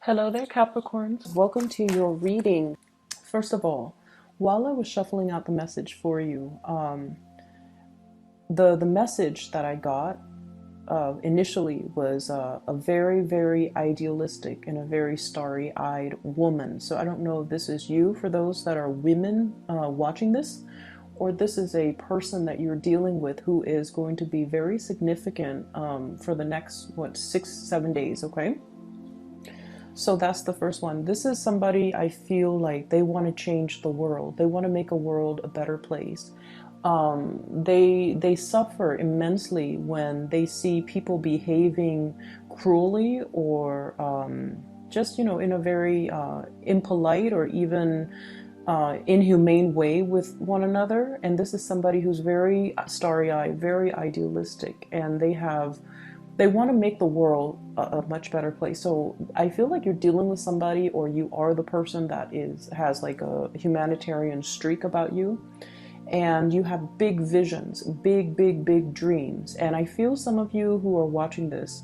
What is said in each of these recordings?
Hello there, Capricorns. Welcome to your reading. First of all, while I was shuffling out the message for you, the message that I got initially was a very, very idealistic and a very starry-eyed woman. So I don't know if this is you, for those that are women watching this, or this is a person that you're dealing with who is going to be very significant for the next, 6-7 days, okay? So that's the first one. This is somebody I feel like they want to change the world. They want to make a world a better place. They suffer immensely when they see people behaving cruelly or just in a very impolite or even inhumane way with one another. And this is somebody who's very starry-eyed, very idealistic, and they want to make the world a much better place. So I feel like you're dealing with somebody, or you are the person that has like a humanitarian streak about you, and you have big visions, big dreams. And I feel some of you who are watching this,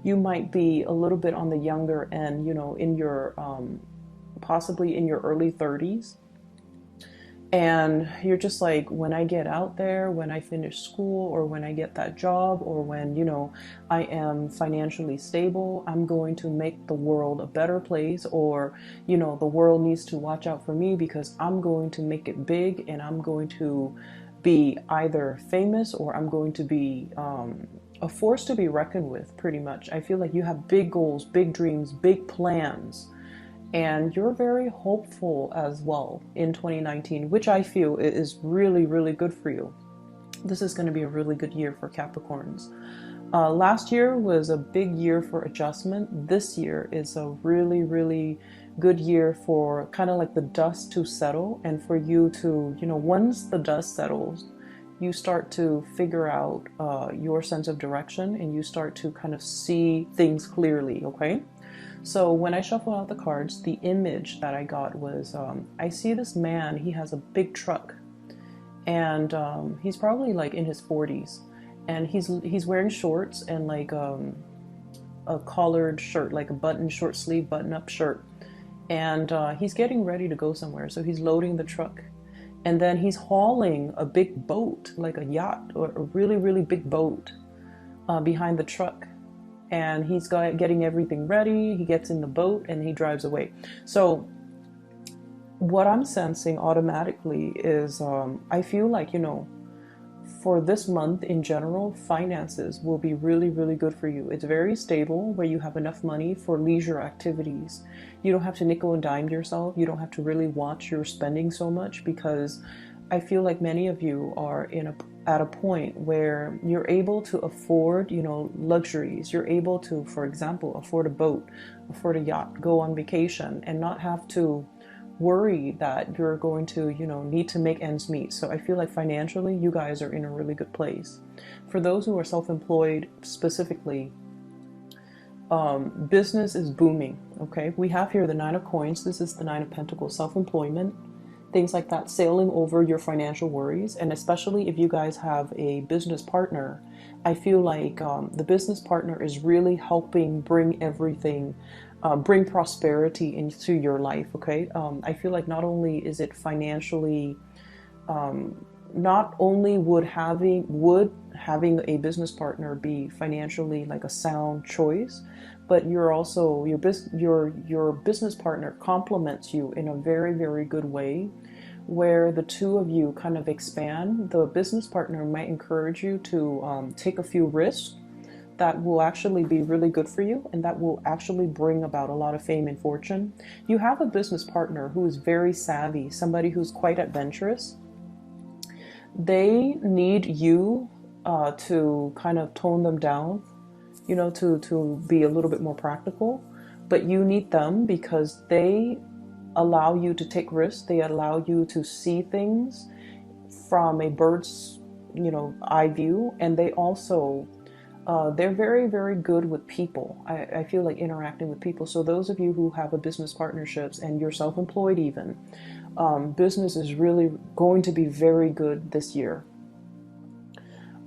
you might be a little bit on the younger end, in your possibly in your early 30s. And you're just like, when I get out there, when I finish school, or when I get that job, or when, I am financially stable, I'm going to make the world a better place. Or, the world needs to watch out for me because I'm going to make it big, and I'm going to be either famous, or I'm going to be a force to be reckoned with, pretty much. I feel like you have big goals, big dreams, big plans. And you're very hopeful as well in 2019, which I feel is really, really good for you. This is going to be a really good year for Capricorns. Last year was a big year for adjustment. This year is a really, really good year for kind of like the dust to settle, and for you to, once the dust settles, you start to figure out your sense of direction, and you start to kind of see things clearly, okay? So when I shuffled out the cards, the image that I got was, I see this man, he has a big truck, and he's probably like in his 40s, and he's wearing shorts and like a collared shirt, like a button, short sleeve button up shirt, and he's getting ready to go somewhere. So he's loading the truck, and then he's hauling a big boat, like a yacht or a really, really big boat behind the truck. And he's getting everything ready. He gets in the boat and he drives away. So what I'm sensing automatically is I feel like, for this month in general, finances will be really, really good for you. It's very stable, where you have enough money for leisure activities. You don't have to nickel and dime yourself. You don't have to really watch your spending so much, because I feel like many of you are at a point where you're able to afford, luxuries. You're able to, for example, afford a boat, afford a yacht, go on vacation, and not have to worry that you're going to, need to make ends meet. So I feel like financially, you guys are in a really good place. For those who are self-employed specifically, business is booming, okay? We have here the Nine of Coins. This is the Nine of Pentacles, self-employment, things like that, sailing over your financial worries. And especially if you guys have a business partner, I feel like the business partner is really helping bring everything, bring prosperity into your life, okay? I feel like not only is it financially, not only would having a business partner be financially like a sound choice, but you're also, your business partner complements you in a very, very good way, where the two of you kind of expand. The business partner might encourage you to take a few risks that will actually be really good for you, and that will actually bring about a lot of fame and fortune. You have a business partner who is very savvy, somebody who's quite adventurous. They need you to kind of tone them down, to be a little bit more practical. But you need them because they allow you to take risks. They allow you to see things from a bird's, eye view. And they also, they're very, very good with people. I feel like interacting with people. So those of you who have a business partnerships and you're self-employed even, business is really going to be very good this year.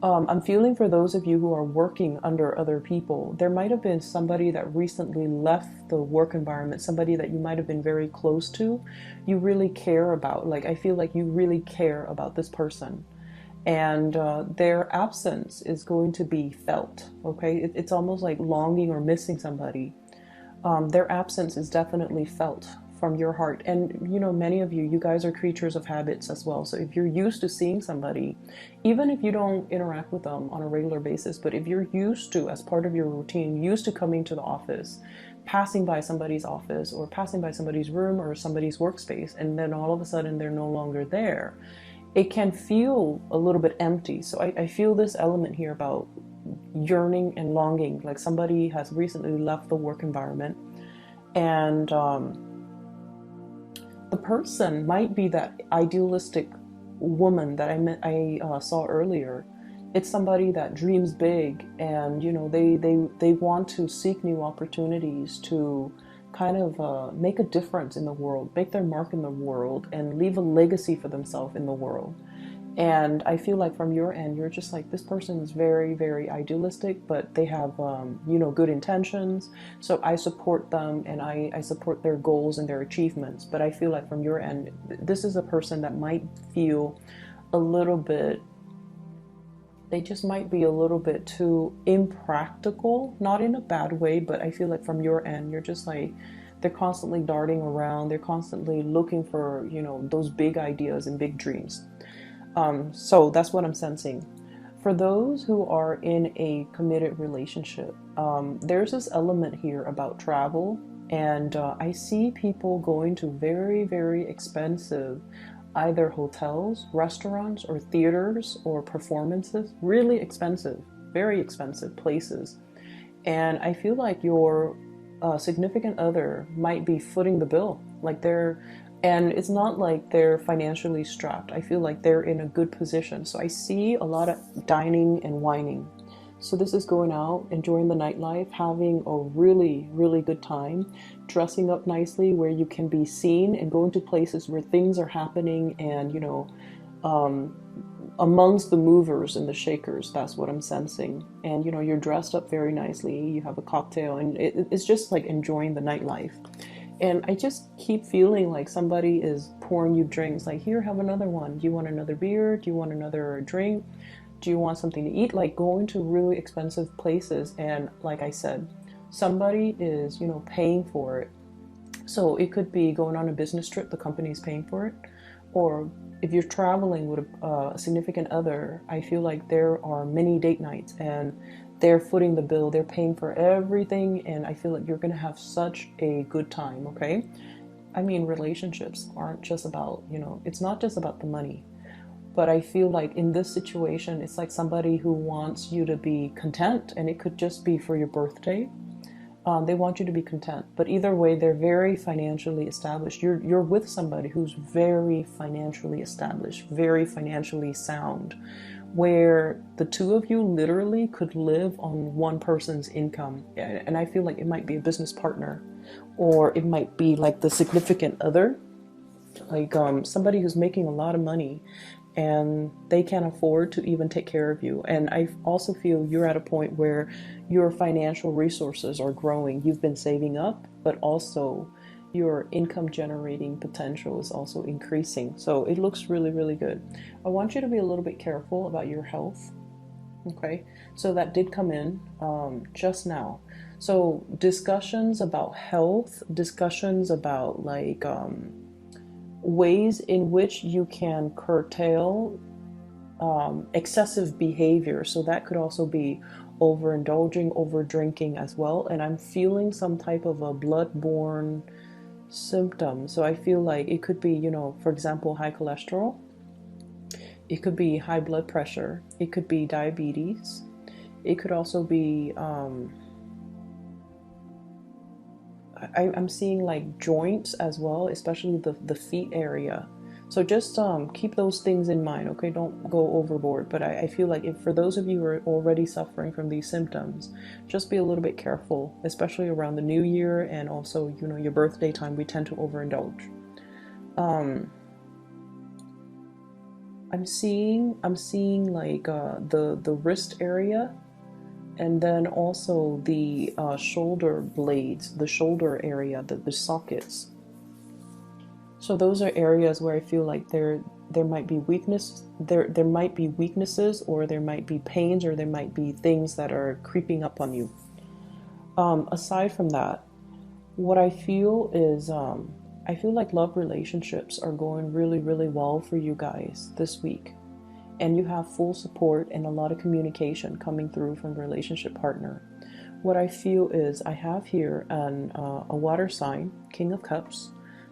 I'm feeling for those of you who are working under other people, there might have been somebody that recently left the work environment, somebody that you might have been very close to, you really care about. Like, I feel like you really care about this person. And their absence is going to be felt, okay? It's almost like longing or missing somebody. Their absence is definitely felt from your heart. And you know, many of you, you guys are creatures of habits as well. So if you're used to seeing somebody, even if you don't interact with them on a regular basis, but if you're used to, as part of your routine, used to coming to the office, passing by somebody's office or passing by somebody's room or somebody's workspace, and then all of a sudden they're no longer there, it can feel a little bit empty. So I feel this element here about yearning and longing, like somebody has recently left the work environment, and the person might be that idealistic woman that I saw earlier. It's somebody that dreams big, and you know, they want to seek new opportunities to kind of make a difference in the world, make their mark in the world, and leave a legacy for themselves in the world. And I feel like from your end, you're just like, this person is very, very idealistic, but they have, you know, good intentions. So I support them, and I support their goals and their achievements. But I feel like from your end, this is a person that might feel a little bit, they just might be a little bit too impractical, not in a bad way, but I feel like from your end, you're just like, they're constantly darting around. They're constantly looking for, you know, those big ideas and big dreams. So that's what I'm sensing. For those who are in a committed relationship, there's this element here about travel, and I see people going to very, very expensive either hotels, restaurants, or theaters or performances, really expensive, very expensive places. And I feel like your significant other might be footing the bill. Like they're, and it's not like they're financially strapped. I feel like they're in a good position. So I see a lot of dining and wining. So this is going out, enjoying the nightlife, having a really, really good time, dressing up nicely where you can be seen, and going to places where things are happening, and, you know, um, amongst the movers and the shakers. That's what I'm sensing. And, you know, you're dressed up very nicely, you have a cocktail, and it's just like enjoying the nightlife. And I just keep feeling like somebody is pouring you drinks, like, here, have another one. Do you want another beer? Do you want another drink? Do you want something to eat? Like going to really expensive places. And like I said, somebody is, you know, paying for it. So it could be going on a business trip, the company is paying for it. Or if you're traveling with a significant other, I feel like there are many date nights, and they're footing the bill, they're paying for everything, and I feel like you're gonna have such a good time, okay? I mean, relationships aren't just about, you know, it's not just about the money. But I feel like in this situation, it's like somebody who wants you to be content, and it could just be for your birthday. They want you to be content. But either way, they're very financially established. You're with somebody who's very financially established, very financially sound, where the two of you literally could live on one person's income. And I feel like it might be a business partner, or it might be like the significant other, like somebody who's making a lot of money, and they can't afford to even take care of you. And I also feel you're at a point where your financial resources are growing. You've been saving up, but also your income generating potential is also increasing. So it looks really, really good. I want you to be a little bit careful about your health. Okay, so that did come in just now. So discussions about health, discussions about like ways in which you can curtail excessive behavior. So that could also be overindulging, over drinking as well. And I'm feeling some type of a blood-borne symptom. So I feel like it could be, you know, for example, high cholesterol. It could be high blood pressure. It could be diabetes. It could also be I'm seeing like joints as well, especially the feet area. So just keep those things in mind, okay? Don't go overboard. But I feel like if for those of you who are already suffering from these symptoms, just be a little bit careful, especially around the new year, and also, you know, your birthday time, we tend to overindulge. Um, I'm seeing like the wrist area, and then also the shoulder blades, the shoulder area, the sockets. So those are areas where I feel like there might be weakness, there might be weaknesses, or there might be pains, or there might be things that are creeping up on you. Aside from that, what I feel is I feel like love relationships are going really, really well for you guys this week. And you have full support and a lot of communication coming through from the relationship partner. What I feel is I have here a water sign, King of Cups.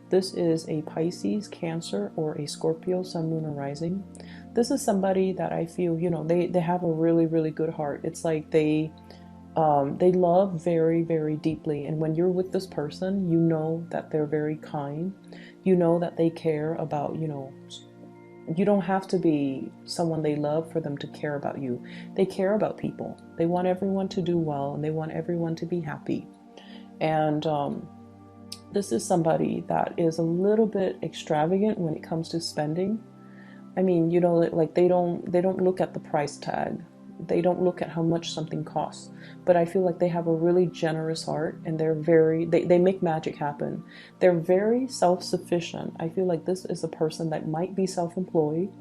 This is a Pisces, Cancer, or a Scorpio, Sun, Moon, or Rising. This is somebody that I feel, they have a really, really good heart. It's like they love very, very deeply. And when you're with this person, you know that they're very kind. You know that they care about, you don't have to be someone they love for them to care about you. They care about people. They want everyone to do well, and they want everyone to be happy. And this is somebody that is a little bit extravagant when it comes to spending. I mean, like they don't look at the price tag. They don't look at how much something costs. But I feel like they have a really generous heart, and they make magic happen. They're very self-sufficient. I feel like this is a person that might be self-employed.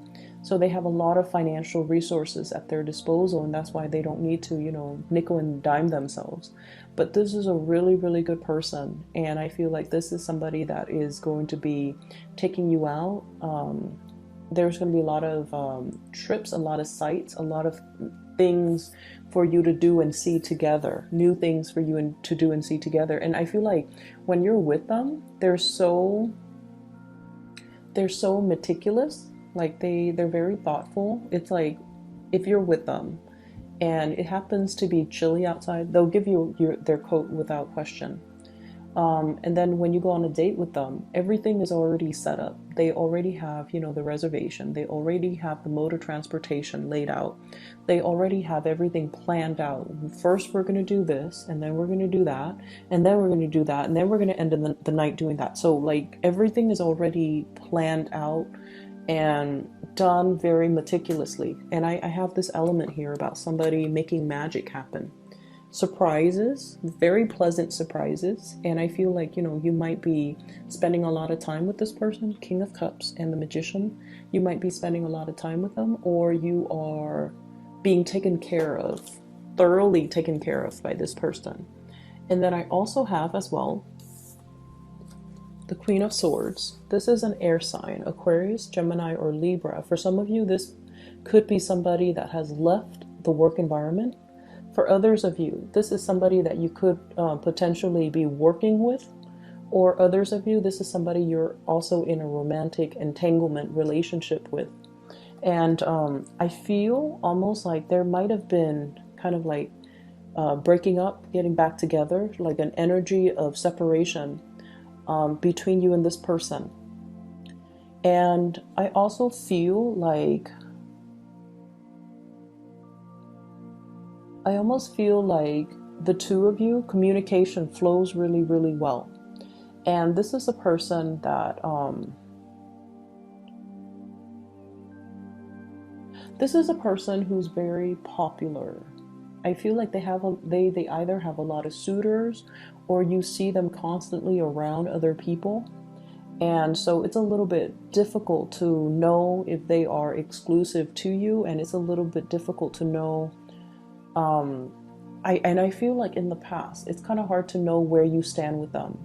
So they have a lot of financial resources at their disposal, and that's why they don't need to, nickel and dime themselves. But this is a really, really good person, and I feel like this is somebody that is going to be taking you out. There's going to be a lot of trips, a lot of sights, a lot of things for you to do and see together, new things for you to do and see together. And I feel like when you're with them, they're so meticulous. Like they're very thoughtful. It's like if you're with them and it happens to be chilly outside, they'll give you their coat without question. And then when you go on a date with them, everything is already set up. They already have, the reservation. They already have the mode of transportation laid out. They already have everything planned out. First, we're going to do this, and then we're going to do that, and then we're going to do that, and then we're going to end the night doing that. So, like, everything is already planned out and done very meticulously. And I have this element here about somebody making magic happen. Surprises, very pleasant surprises. And I feel like, you might be spending a lot of time with this person, King of Cups and the Magician. You might be spending a lot of time with them, or you are being taken care of, thoroughly taken care of by this person. And then I also have as well the Queen of Swords. This is an air sign, Aquarius, Gemini, or Libra. For some of you, this could be somebody that has left the work environment. For others of you, this is somebody that you could potentially be working with. Or others of you, this is somebody you're also in a romantic entanglement relationship with. And I feel almost like there might have been kind of like breaking up, getting back together, like an energy of separation between you and this person. And I also feel like I almost feel like the two of you, communication flows really, really well. And this is a person that, this is a person who's very popular. I feel like they either have a lot of suitors, or you see them constantly around other people. And so it's a little bit difficult to know if they are exclusive to you, and it's a little bit difficult to know. I feel like in the past, it's kind of hard to know where you stand with them.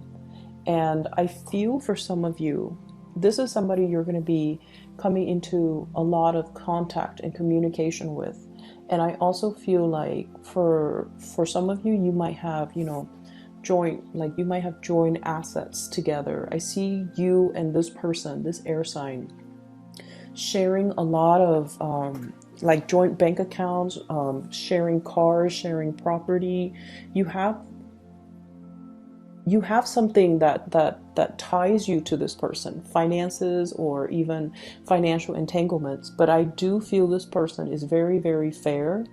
And I feel for some of you, this is somebody you're going to be coming into a lot of contact and communication with. And I also feel like for some of you, you might have, you might have joint assets together. I see you and this person, this air sign, sharing a lot of like joint bank accounts, sharing cars, sharing property. You have something that ties you to this person, finances or even financial entanglements. But I do feel this person is very, very fair.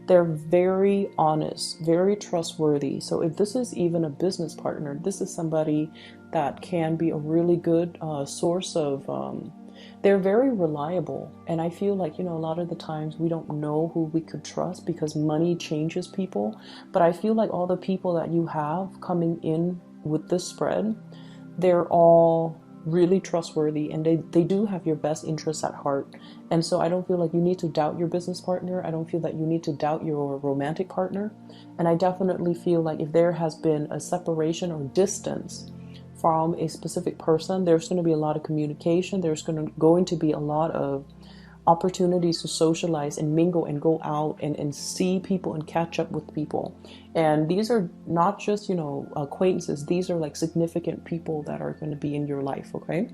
They're very honest, very trustworthy. So if this is even a business partner, this is somebody that can be a really good source of They're very reliable. And I feel like, a lot of the times we don't know who we could trust because money changes people. But I feel like all the people that you have coming in with this spread, they're all really trustworthy, and they do have your best interests at heart. And so I don't feel like you need to doubt your business partner. I don't feel that you need to doubt your romantic partner. And I definitely feel like if there has been a separation or distance from a specific person, there's going to be a lot of communication. There's going to be a lot of opportunities to socialize and mingle and go out and see people and catch up with people. And these are not just, acquaintances. These are like significant people that are going to be in your life, okay?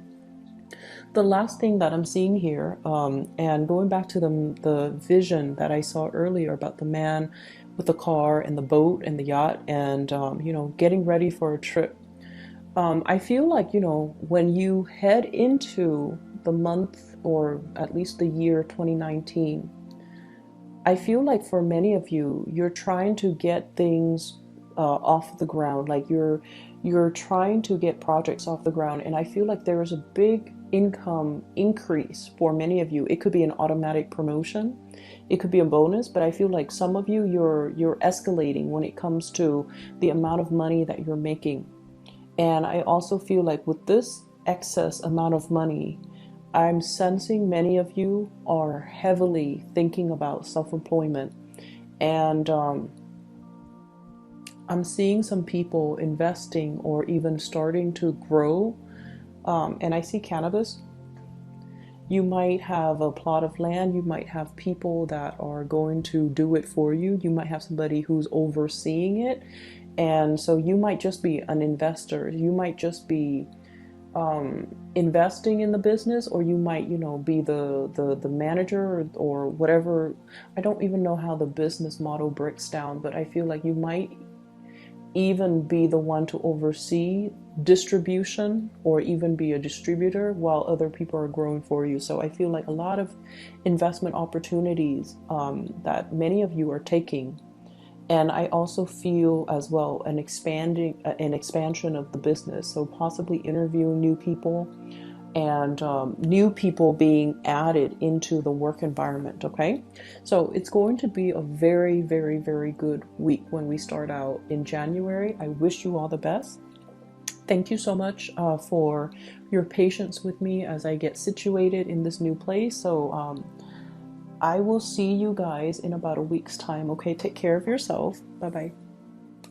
The last thing that I'm seeing here, and going back to the vision that I saw earlier about the man with the car and the boat and the yacht and, getting ready for a trip. I feel like, when you head into the month or at least the year 2019, I feel like for many of you, you're trying to get things off the ground. Like you're trying to get projects off the ground. And I feel like there is a big income increase for many of you. It could be an automatic promotion. It could be a bonus, but I feel like some of you, you're escalating when it comes to the amount of money that you're making. And I also feel like with this excess amount of money, I'm sensing many of you are heavily thinking about self-employment. And I'm seeing some people investing or even starting to grow. And I see cannabis. You might have a plot of land. You might have people that are going to do it for you. You might have somebody who's overseeing it. And so you might just be an investor. You might just be investing in the business, or you might, be the manager or whatever. I don't even know how the business model breaks down, but I feel like you might even be the one to oversee distribution or even be a distributor while other people are growing for you. So I feel like a lot of investment opportunities that many of you are taking. And I also feel as well an expansion of the business. So possibly interviewing new people and new people being added into the work environment. Okay. So it's going to be a very, very, very good week when we start out in January. I wish you all the best. Thank you so much for your patience with me as I get situated in this new place. So, I will see you guys in about a week's time. Okay, take care of yourself. Bye bye.